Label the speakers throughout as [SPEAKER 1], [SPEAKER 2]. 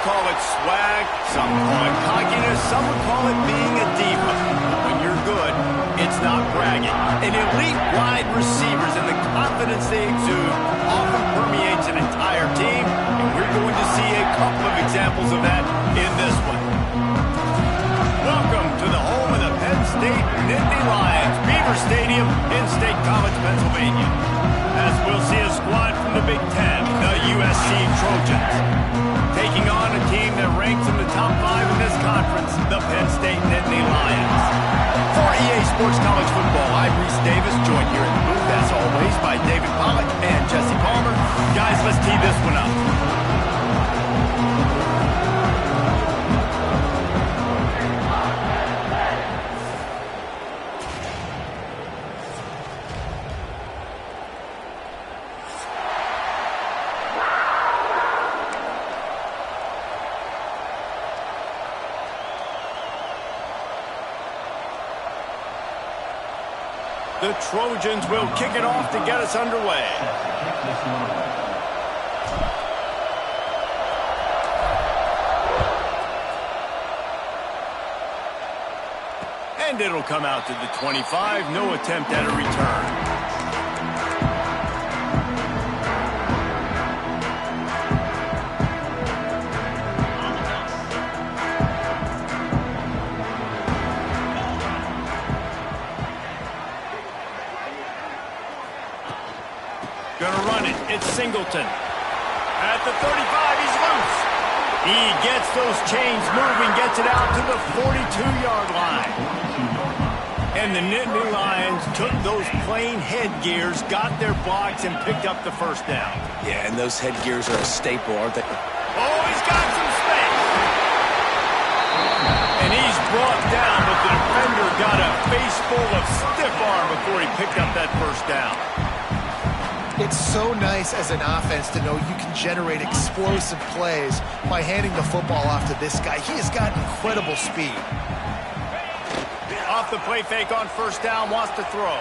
[SPEAKER 1] call it swag, some would call it cockiness, some would call it being a diva. When you're good, it's not bragging. And elite wide receivers and the confidence they exude often permeates an entire team, and we're going to see a couple of examples of that in this one. Welcome to the home of the Penn State Nittany Lions, Beaver Stadium in State College, Pennsylvania. As we'll see a squad from the Big Ten, the USC Trojans, taking on a team that ranks in the top 5 in this conference, the Penn State Nittany Lions. For EA Sports College Football, I'm Reese Davis, joined here in the booth, as always, by David Pollack and Jesse Palmer. Guys, let's tee this one up. The Trojans will kick it off to get us underway. And it'll come out to the 25. No attempt at a return. Gonna run it. It's Singleton. At the 35, he's loose. He gets those chains moving, gets it out to the 42-yard line. And the Nittany Lions took those plain headgears, got their blocks, and picked up the first down.
[SPEAKER 2] Yeah, and those headgears are a staple, aren't they?
[SPEAKER 1] Oh, he's got some space. And he's brought down, but the defender got a face full of stiff arm before he picked up that first down.
[SPEAKER 3] It's so nice as an offense to know you can generate explosive plays by handing the football off to this guy. He has got incredible speed.
[SPEAKER 1] Off the play fake on first down, wants to throw.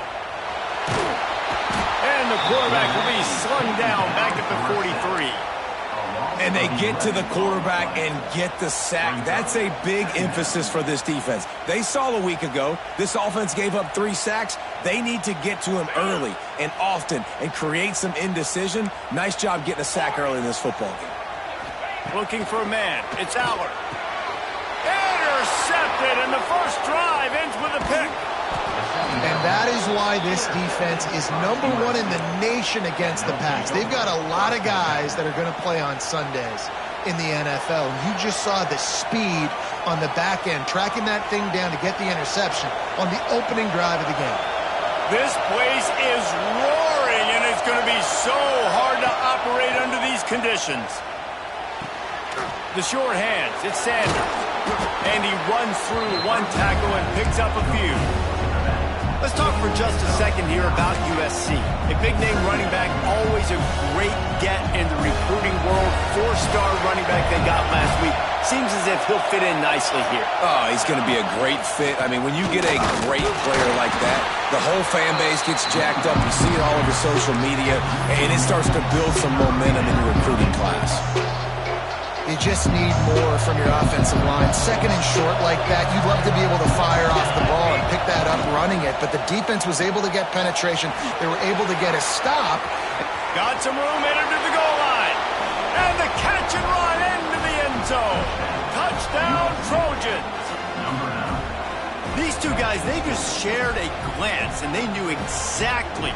[SPEAKER 1] And the quarterback will be slung down back at the 43.
[SPEAKER 2] And they get to the quarterback and get the sack. That's a big emphasis for this defense. They saw a week ago, this offense gave up 3 sacks. They need to get to him early and often and create some indecision. Nice job getting a sack early in this football game.
[SPEAKER 1] Looking for a man. It's Allard. Intercepted, and the first drive ends with a pick.
[SPEAKER 3] And that is why this defense is #1 in the nation against the pass. They've got a lot of guys that are going to play on Sundays in the NFL. You just saw the speed on the back end, tracking that thing down to get the interception on the opening drive of the game.
[SPEAKER 1] This place is roaring, and it's going to be so hard to operate under these conditions. The short hands, it's Sanders. And he runs through 1 tackle and picks up a few. Let's talk for just a second here about USC. A big-name running back, always a great get in the recruiting world. 4-star running back they got last week. Seems as if he'll fit in nicely here.
[SPEAKER 2] Oh, he's going to be a great fit. I mean, when you get a great player like that, the whole fan base gets jacked up. You see it all over social media, and it starts to build some momentum in your recruiting class.
[SPEAKER 3] You just need more from your offensive line. Second and short like that, you'd love to be able to fire off the ball and pick that up running it, but the defense was able to get penetration. They were able to get a stop.
[SPEAKER 1] Got some room, headed to the goal line. And the catch and run into the end zone. Touchdown, Trojans. These two guys, they just shared a glance, and they knew exactly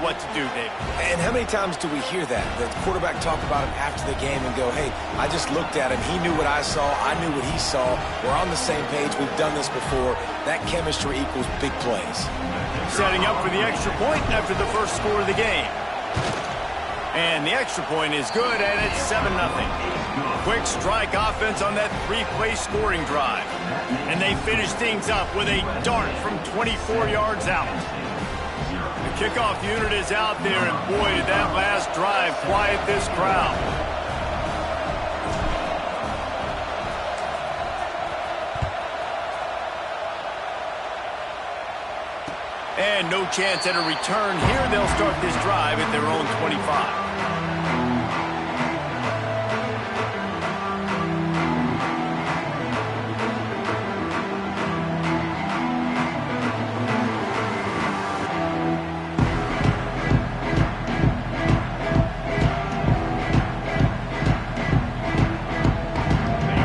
[SPEAKER 1] what to do, Dave.
[SPEAKER 2] And how many times do we hear that? The quarterback talk about him after the game and go, hey, I just looked at him. He knew what I saw. I knew what he saw. We're on the same page. We've done this before. That chemistry equals big plays.
[SPEAKER 1] Setting up for the extra point after the first score of the game. And the extra point is good, and it's 7-0. Quick strike offense on that 3-play scoring drive. And they finish things up with a dart from 24 yards out. The kickoff unit is out there, and boy, did that last drive quiet this crowd. And no chance at a return here. They'll start this drive at their own 25.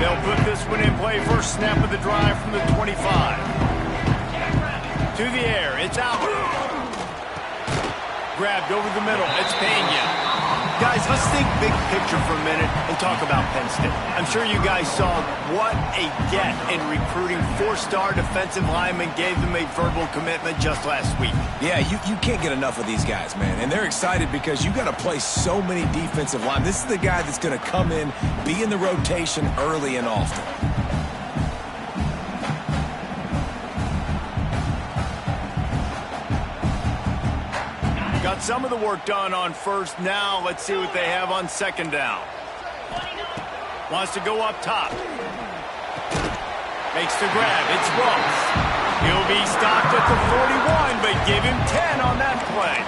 [SPEAKER 1] They'll put this one in play. First snap of the drive from the 25. To the air. It's out. Grabbed over the middle. It's Pena. Guys, let's think big picture for a minute and talk about Penn State. I'm sure you guys saw what a get in recruiting. 4-star defensive linemen, gave them a verbal commitment just last week.
[SPEAKER 2] Yeah, you can't get enough of these guys, man. And they're excited because you got to play so many defensive line. This is the guy that's going to come in, be in the rotation early and often.
[SPEAKER 1] Got some of the work done on first. Now let's see what they have on second down. Wants to go up top. Makes the grab. It's Ross. He'll be stopped at the 41, but give him 10 on that play.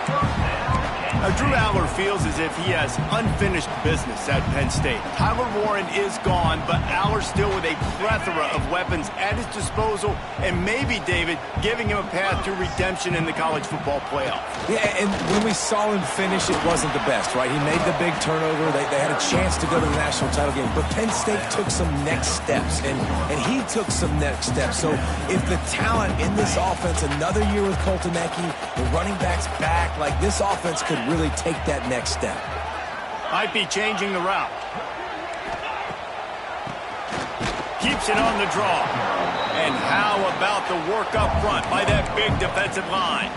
[SPEAKER 1] Drew Aller feels as if he has unfinished business at Penn State. Tyler Warren is gone, but Aller still with a plethora of weapons at his disposal, and maybe, David, giving him a path to redemption in the college football playoff.
[SPEAKER 2] Yeah, and when we saw him finish, it wasn't the best, right? He made the big turnover. They had a chance to go to the national title game, but Penn State took some next steps, and he took some next steps. So if the talent in this offense, another year with Colton Ecke, the running backs back, like this offense could really take that next step.
[SPEAKER 1] Might be changing the route. Keeps it on the draw. And how about the work up front by that big defensive line?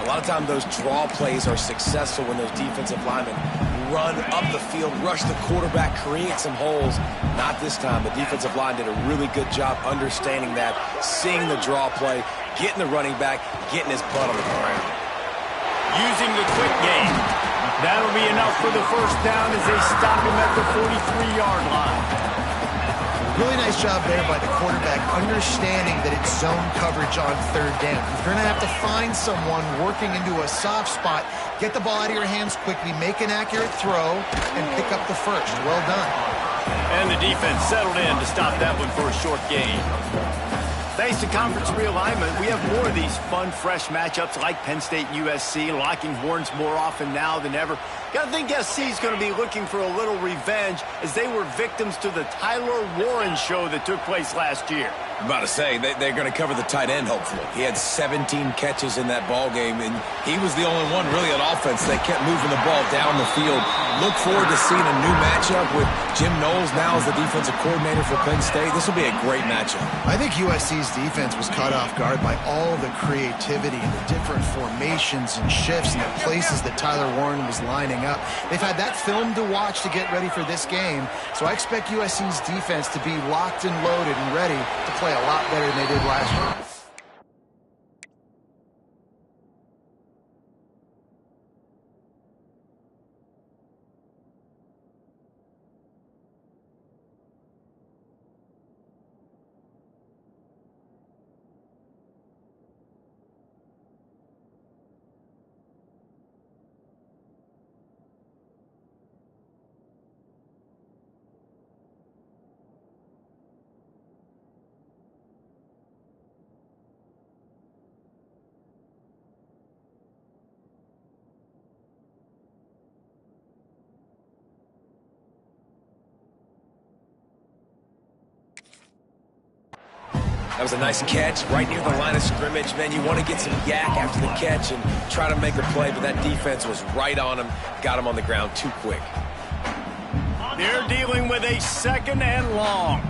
[SPEAKER 2] A lot of times those draw plays are successful when those defensive linemen run up the field, rush the quarterback, create some holes. Not this time. The defensive line did a really good job understanding that, seeing the draw play, getting the running back, getting his butt on the ground.
[SPEAKER 1] Using the quick game. That'll be enough for the first down as they stop him at the 43-yard line.
[SPEAKER 3] Really nice job there by the quarterback, understanding that it's zone coverage on third down. You're going to have to find someone working into a soft spot, get the ball out of your hands quickly, make an accurate throw, and pick up the first. Well done.
[SPEAKER 1] And the defense settled in to stop that one for a short gain. Thanks to conference realignment, we have more of these fun, fresh matchups like Penn State and USC, locking horns more often now than ever. Got to think SC is going to be looking for a little revenge as they were victims to the Tyler Warren show that took place last year.
[SPEAKER 2] I'm about to say, they're going to cover the tight end, hopefully. He had 17 catches in that ball game, and he was the only one really on offense that kept moving the ball down the field. Look forward to seeing a new matchup with Jim Knowles now as the defensive coordinator for Penn State. This will be a great matchup.
[SPEAKER 3] I think USC's defense was caught off guard by all the creativity and the different formations and shifts and the places that Tyler Warren was lining up. They've had that film to watch to get ready for this game, so I expect USC's defense to be locked and loaded and ready to play a lot better than they did last year.
[SPEAKER 2] That was a nice catch right near the line of scrimmage. Man, you want to get some yak after the catch and try to make a play, but that defense was right on him, got him on the ground too quick.
[SPEAKER 1] They're dealing with a second and long.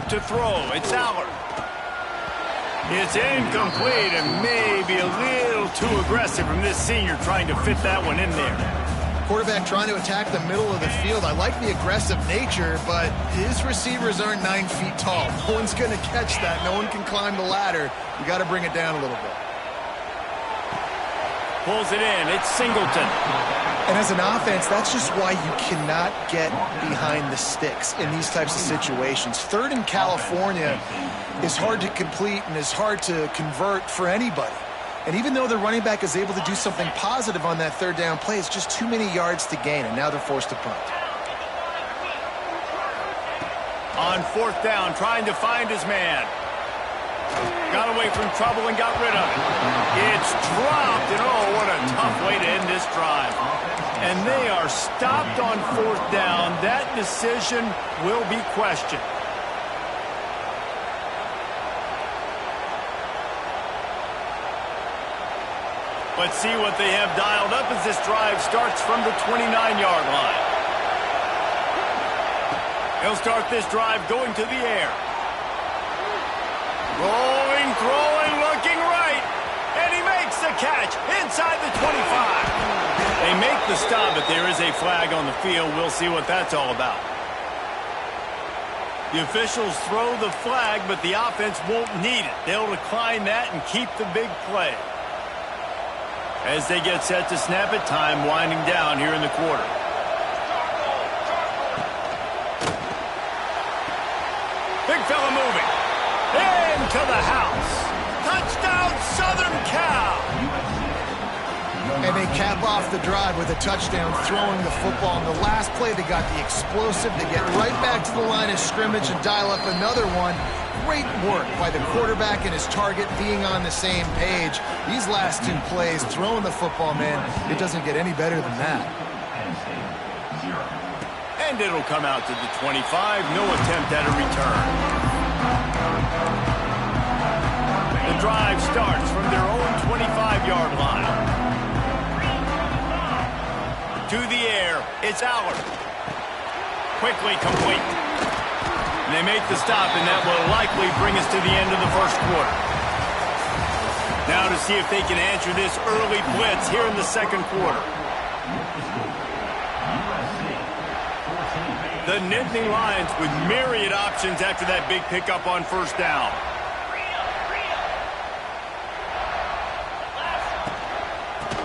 [SPEAKER 1] To throw, it's Aller. It's incomplete and maybe a little too aggressive from this senior trying to fit that one in there.
[SPEAKER 3] Quarterback trying to attack the middle of the field. I like the aggressive nature, but his receivers aren't 9 feet tall. No one's going to catch that. No one can climb the ladder. You got to bring it down a little bit.
[SPEAKER 1] Pulls it in. It's Singleton.
[SPEAKER 3] And as an offense, that's just why you cannot get behind the sticks in these types of situations. Third in California is hard to complete and is hard to convert for anybody. And even though the running back is able to do something positive on that third down play, it's just too many yards to gain, and now they're forced to punt.
[SPEAKER 1] On fourth down, trying to find his man. Got away from trouble and got rid of it. It's dropped, and oh, what a tough way to end this drive. And they are stopped on 4th down. That decision will be questioned. Let's see what they have dialed up as this drive starts from the 29-yard line. He'll start this drive going to the air. Rolling, throwing, looking right. And he makes the catch inside the 25. They make the stop, but there is a flag on the field. We'll see what that's all about. The officials throw the flag, but the offense won't need it. They'll decline that and keep the big play. As they get set to snap it, time winding down here in the quarter. Big fella moving. Into the house. Touchdown, Southern Cal.
[SPEAKER 3] And they cap off the drive with a touchdown, throwing the football. In the last play, they got the explosive to get right back to the line of scrimmage and dial up another one. Great work by the quarterback and his target being on the same page. These last 2 plays, throwing the football, man, it doesn't get any better than that.
[SPEAKER 1] And it'll come out to the 25. No attempt at a return. The drive starts from their own 25-yard line. To the air, it's Allard. Quickly complete. And they make the stop, and that will likely bring us to the end of the first quarter. Now to see if they can answer this early blitz here in the second quarter. The Nittany Lions with myriad options after that big pickup on 1st down.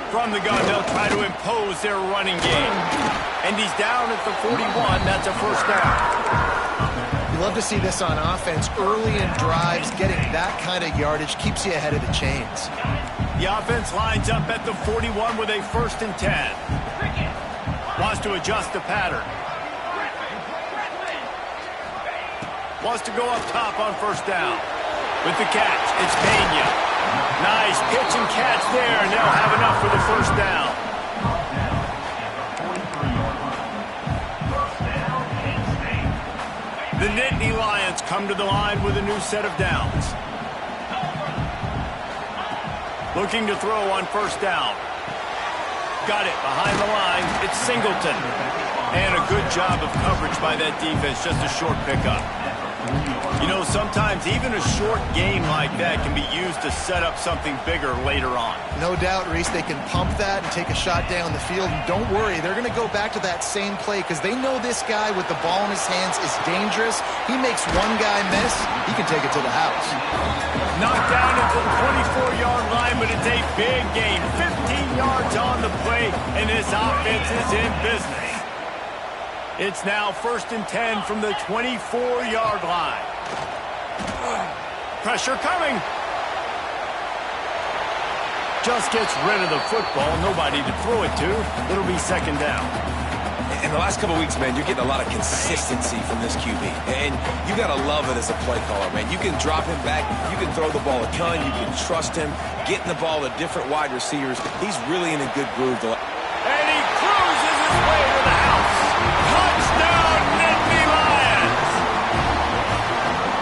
[SPEAKER 1] From the gun, they'll try to impose their running game. And he's down at the 41. That's a 1st down.
[SPEAKER 3] You love to see this on offense. Early in drives, getting that kind of yardage keeps you ahead of the chains.
[SPEAKER 1] The offense lines up at the 41 with a 1st and 10. Wants to adjust the pattern. Wants to go up top on 1st down. With the catch, it's Pena. Nice pitch and catch there, and they'll have enough for the 1st down. The Nittany Lions come to the line with a new set of downs. Looking to throw on 1st down. Got it behind the line. It's Singleton. And a good job of coverage by that defense. Just a short pickup. You know, sometimes even a short game like that can be used to set up something bigger later on.
[SPEAKER 3] No doubt, Reese, they can pump that and take a shot down the field. And don't worry, they're going to go back to that same play because they know this guy with the ball in his hands is dangerous. He makes one guy miss, he can take it to the house.
[SPEAKER 1] Knocked down at the 24-yard line, but it's a big gain. 15 yards on the play, and this offense is in business. It's now 1st and 10 from the 24-yard line. Pressure coming. Just gets rid of the football. Nobody to throw it to. It'll be 2nd down.
[SPEAKER 2] In the last couple of weeks, man, you're getting a lot of consistency from this QB. And you got to love it as a play caller, man. You can drop him back. You can throw the ball a ton. You can trust him. Getting the ball to different wide receivers. He's really in a good groove.
[SPEAKER 1] And he cruises his way to the house. Touchdown, Nittany Lions!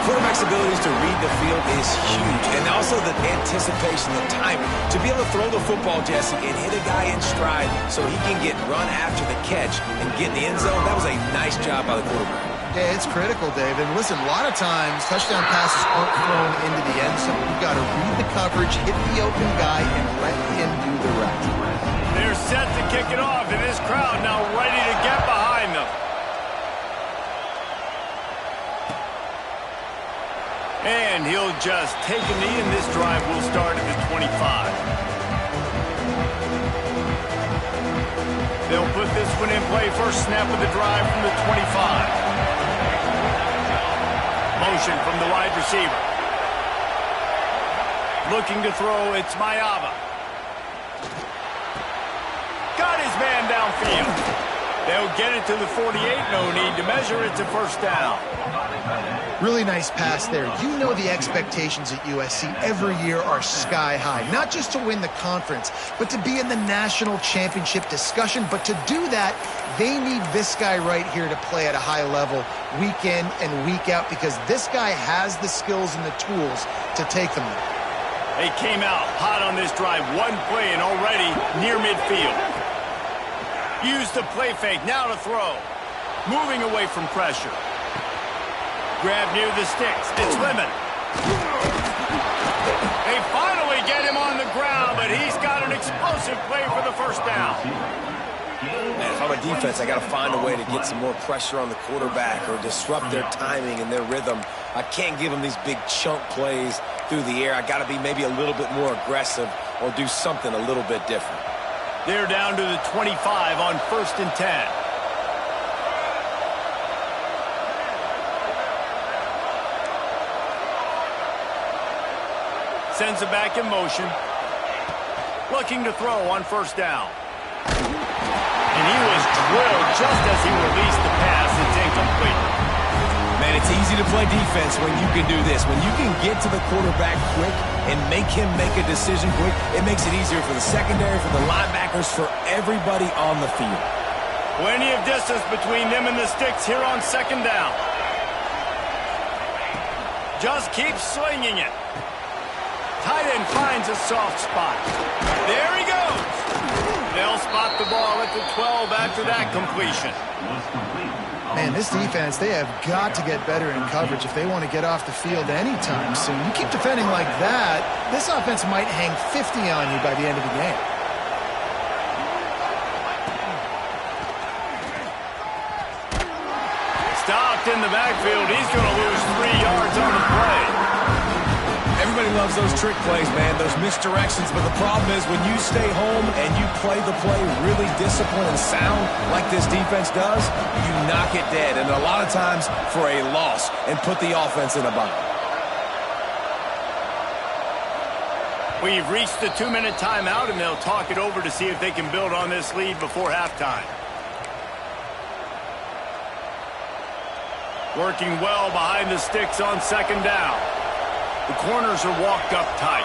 [SPEAKER 2] Quarterback's abilities to read the field is huge. And also the anticipation, the timing. To be able to throw the football, Jesse, and hit a guy in stride so he can get run after the catch and get in the end zone, that was a nice job by the quarterback.
[SPEAKER 3] Yeah, it's critical, David. Listen, a lot of times touchdown passes aren't thrown into the end zone. You've got to read the coverage, hit the open guy, and let him do the rest.
[SPEAKER 1] They're set to kick it off, and this crowd now ready to get behind them. And he'll just take a knee, and this drive will start at the 25. They'll put this one in play. First snap of the drive from the 25. Motion from the wide receiver. Looking to throw, it's Mayava. Got his man downfield. They'll get it to the 48, no need to measure it to first down.
[SPEAKER 3] Really nice pass there. You know the expectations at USC every year are sky high. Not just to win the conference, but to be in the national championship discussion. But to do that, they need this guy right here to play at a high level week in and week out, because this guy has the skills and the tools to take them there.
[SPEAKER 1] They came out hot on this drive. One play and already near midfield. Use the play fake, now to throw. Moving away from pressure. Grab near the sticks. It's Lemon. They finally get him on the ground, but he's got an explosive play for the first down.
[SPEAKER 2] Man, if I'm a defense, I got to find a way to get some more pressure on the quarterback or disrupt their timing and their rhythm. I can't give them these big chunk plays through the air. I got to be maybe a little bit more aggressive or do something a little bit different.
[SPEAKER 1] They're down to the 25 on 1st and 10. Sends it back in motion. Looking to throw on 1st down. And he was drilled just as he released the pass. It's incomplete.
[SPEAKER 2] Man, it's easy to play defense when you can do this. When you can get to the quarterback quick and make him make a decision quick, it makes it easier for the secondary, for the linebackers, for everybody on the field.
[SPEAKER 1] Plenty of distance between them and the sticks here on 2nd down. Just keep swinging it. Tight end finds a soft spot. There he goes. They'll spot the ball at the 12 after that completion.
[SPEAKER 3] Man, this defense, they have got to get better in coverage if they want to get off the field anytime soon. You keep defending like that, this offense might hang 50 on you by the end of the game.
[SPEAKER 1] Stopped in the backfield. He's going to lose 3 yards on the play.
[SPEAKER 2] Everybody loves those trick plays, man, those misdirections, but the problem is when you stay home and you play the play really disciplined and sound like this defense does, you knock it dead, and a lot of times for a loss, and put the offense in a bind.
[SPEAKER 1] We've reached the 2-minute timeout, and they'll talk it over to see if they can build on this lead before halftime. Working well behind the sticks on 2nd down. The corners are walked up tight.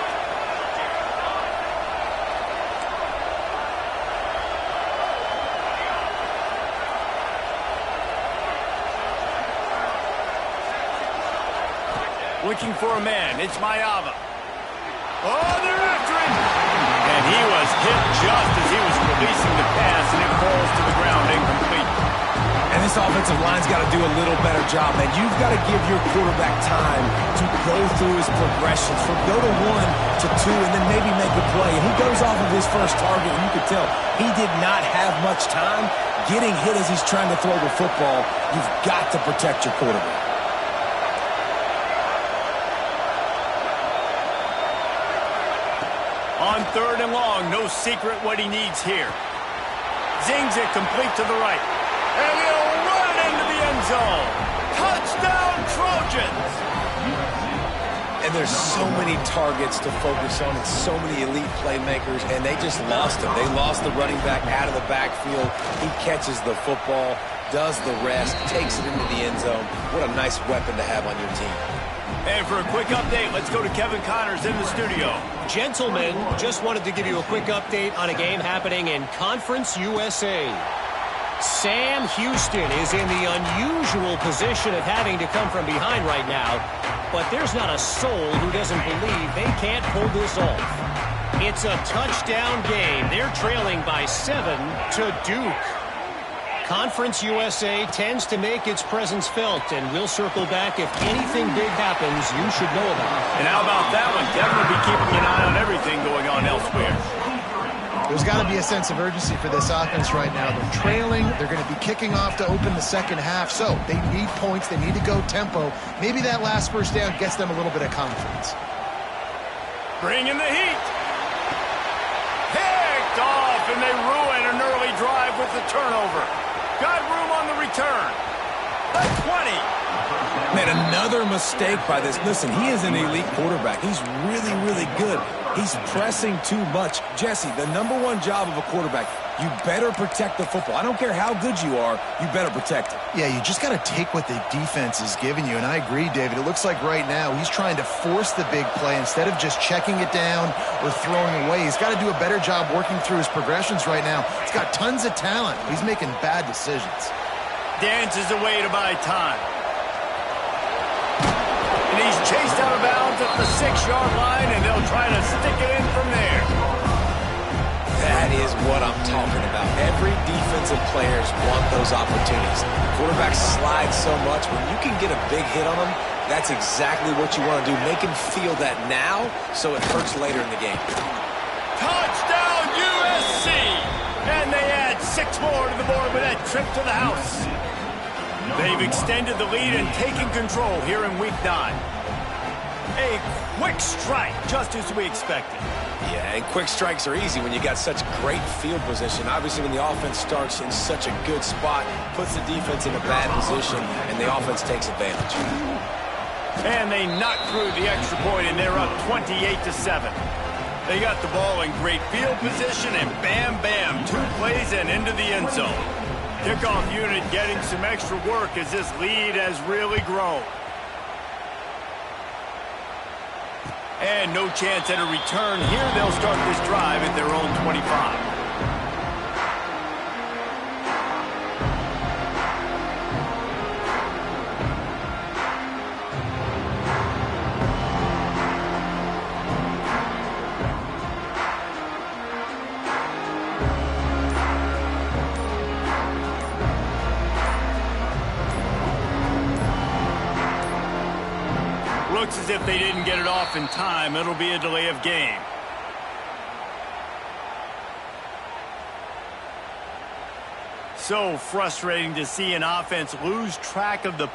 [SPEAKER 1] Looking for a man. It's Mayava. Oh, they're after him. And he was hit just as he was releasing the pass, and it falls to the ground incomplete.
[SPEAKER 2] And this offensive line's got to do a little better job, man. You've got to give your quarterback time to go through his progressions, from go to 1 to 2, and then maybe make a play. And he goes off of his first target, and you could tell he did not have much time getting hit as he's trying to throw the football. You've got to protect your quarterback.
[SPEAKER 1] On 3rd and long, no secret what he needs here. Zings it complete to the right. And he'll run it into the end zone. Touchdown, Trojans!
[SPEAKER 2] And there's so many targets to focus on and so many elite playmakers, and they just lost him. They lost the running back out of the backfield. He catches the football, does the rest, takes it into the end zone. What a nice weapon to have on your team.
[SPEAKER 1] And for a quick update, let's go to Kevin Connors in the studio.
[SPEAKER 4] Gentlemen, just wanted to give you a quick update on a game happening in Conference USA. Sam Houston is in the unusual position of having to come from behind right now, but there's not a soul who doesn't believe they can't pull this off. It's a touchdown game. They're trailing by 7 to Duke. Conference USA tends to make its presence felt, and we'll circle back if anything big happens you should know about.
[SPEAKER 1] And how about that one? Definitely be keeping an eye on everything going on elsewhere.
[SPEAKER 3] There's got to be a sense of urgency for this offense right now. They're trailing. They're going to be kicking off to open the second half. So they need points. They need to go tempo. Maybe that last first down gets them a little bit of confidence.
[SPEAKER 1] Bringing the heat. Picked off, and they ruin an early drive with the turnover. Got room on the return. The 20.
[SPEAKER 2] Man, another mistake by this. Listen, he is an elite quarterback. He's really, really good. He's pressing too much. Jesse, the #1 job of a quarterback You better protect the football. I don't care how good you are, you better protect it.
[SPEAKER 3] Yeah, you just got to take what the defense is giving you, and I agree, David. It looks like right now he's trying to force the big play instead of just checking it down or throwing away. He's got to do a better job working through his progressions right now. He's got tons of talent. He's making bad decisions.
[SPEAKER 1] Dances away to buy time. And he's chased out of bounds at the 6-yard line, and they'll try to stick it in from there.
[SPEAKER 2] That is what I'm talking about. Every defensive players want those opportunities. Quarterbacks slide so much. When you can get a big hit on them, that's exactly what you want to do. Make him feel that now so it hurts later in the game.
[SPEAKER 1] Touchdown, USC! And they add 6 more to the board with that trip to the house. They've extended the lead and taken control here in Week 9. A quick strike, just as we expected.
[SPEAKER 2] Yeah, and quick strikes are easy when you got such great field position. Obviously, when the offense starts in such a good spot, puts the defense in a bad position, and the offense takes advantage.
[SPEAKER 1] And they knock through the extra point, and they're up 28-7. They got the ball in great field position, and bam, bam, 2 plays and into the end zone. Kickoff unit getting some extra work as this lead has really grown. And no chance at a return here. They'll start this drive at their own 25. Looks as if they didn't get it off in time. It'll be a delay of game. So frustrating to see an offense lose track of the...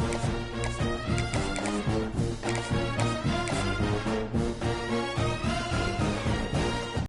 [SPEAKER 3] it.